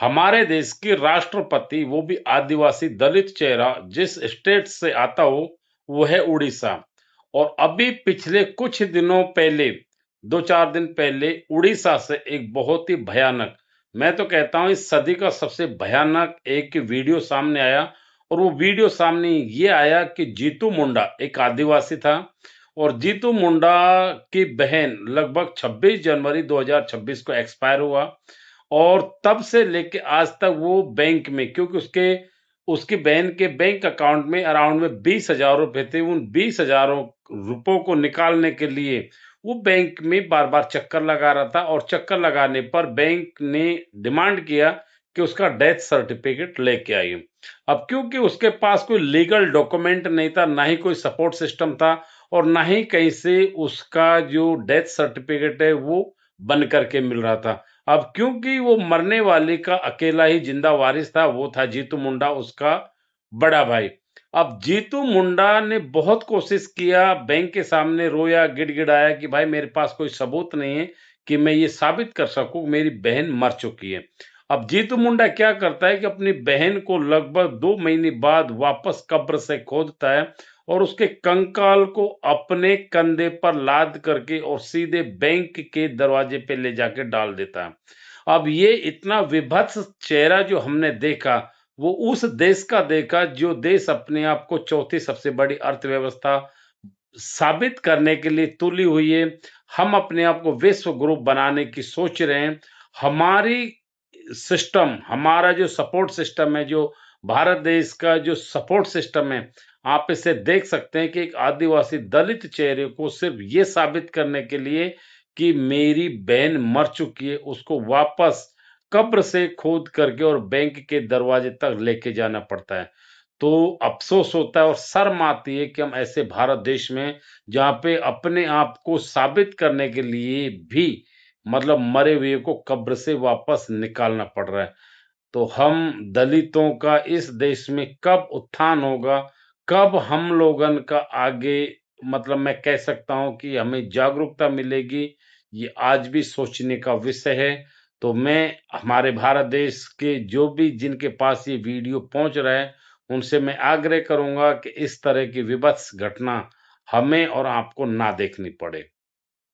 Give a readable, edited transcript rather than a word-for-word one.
हमारे देश के राष्ट्रपति, वो भी आदिवासी दलित चेहरा, जिस स्टेट से आता हो, वो है उड़ीसा। और अभी पिछले कुछ दिनों पहले, 2-4 दिन पहले उड़ीसा से एक बहुत ही भयानक, मैं तो कहता हूँ इस सदी का सबसे भयानक एक वीडियो सामने आया। और वो वीडियो सामने ये आया कि जीतू मुंडा एक आदिवासी था, और जीतू मुंडा की बहन लगभग 26 जनवरी 2026 को एक्सपायर हुआ। और तब से लेके आज तक वो बैंक में, क्योंकि उसके उसकी बहन के बैंक अकाउंट में अराउंड में 20,000 रुपए थे। उन 20,000 रुपयों को निकालने के लिए वो बैंक में बार-बार चक्कर लगा रहा था, और चक्कर लगाने पर बैंक ने डिमांड किया कि उसका डेथ सर्टिफिकेट लेके आइए। अब क्योंकि उसके पास कोई लीगल डॉक्यूमेंट नहीं था, ना ही कोई सपोर्ट सिस्टम था, और ना ही कहीं से उसका जो डेथ सर्टिफिकेट है वो बन करके मिल रहा था। अब क्योंकि वो मरने वाले का अकेला ही जिंदा वारिस था, वो था जीतू मुंडा, उसका बड़ा भाई। अब जीतू मुंडा ने बहुत कोशिश किया, बैंक के सामने रोया, गिड़गिड़ाया कि भाई मेरे पास कोई सबूत नहीं है कि मैं ये साबित कर सकूं मेरी बहन मर चुकी है। अब जीतू मुंडा क्या करता है कि अपनी बहन को लगभग 2 महीने बाद वापस कब्र से खोदता है, और उसके कंकाल को अपने कंधे पर लाद करके और सीधे बैंक के दरवाजे पे ले जाके डाल देता है। अब ये इतना विभत्स चेहरा जो हमने देखा, वो उस देश का देखा जो देश अपने आप को चौथी सबसे बड़ी अर्थव्यवस्था साबित करने के लिए तुली हुई है। हम अपने आप को विश्व गुरु बनाने की सोच रहे हैं। हमारी सिस्टम, हमारा जो सपोर्ट सिस्टम है, जो भारत देश का जो सपोर्ट सिस्टम है, आप इसे देख सकते हैं कि एक आदिवासी दलित चेहरे को सिर्फ ये साबित करने के लिए कि मेरी बहन मर चुकी है, उसको वापस कब्र से खोद करके और बैंक के दरवाजे तक लेके जाना पड़ता है। तो अफ़सोस होता है और शर्म आती है कि हम ऐसे भारत देश में, जहाँ पे अपने आप को साबित करने के लिए भी मतलब मरे हुए को कब्र से वापस निकालना पड़ रहा है। तो हम दलितों का इस देश में कब उत्थान होगा, कब हम लोगन का आगे, मतलब मैं कह सकता हूँ कि हमें जागरूकता मिलेगी, ये आज भी सोचने का विषय है। तो मैं हमारे भारत देश के जो भी जिनके पास ये वीडियो पहुँच रहा है, उनसे मैं आग्रह करूँगा कि इस तरह की विभत्स घटना हमें और आपको ना देखनी पड़े।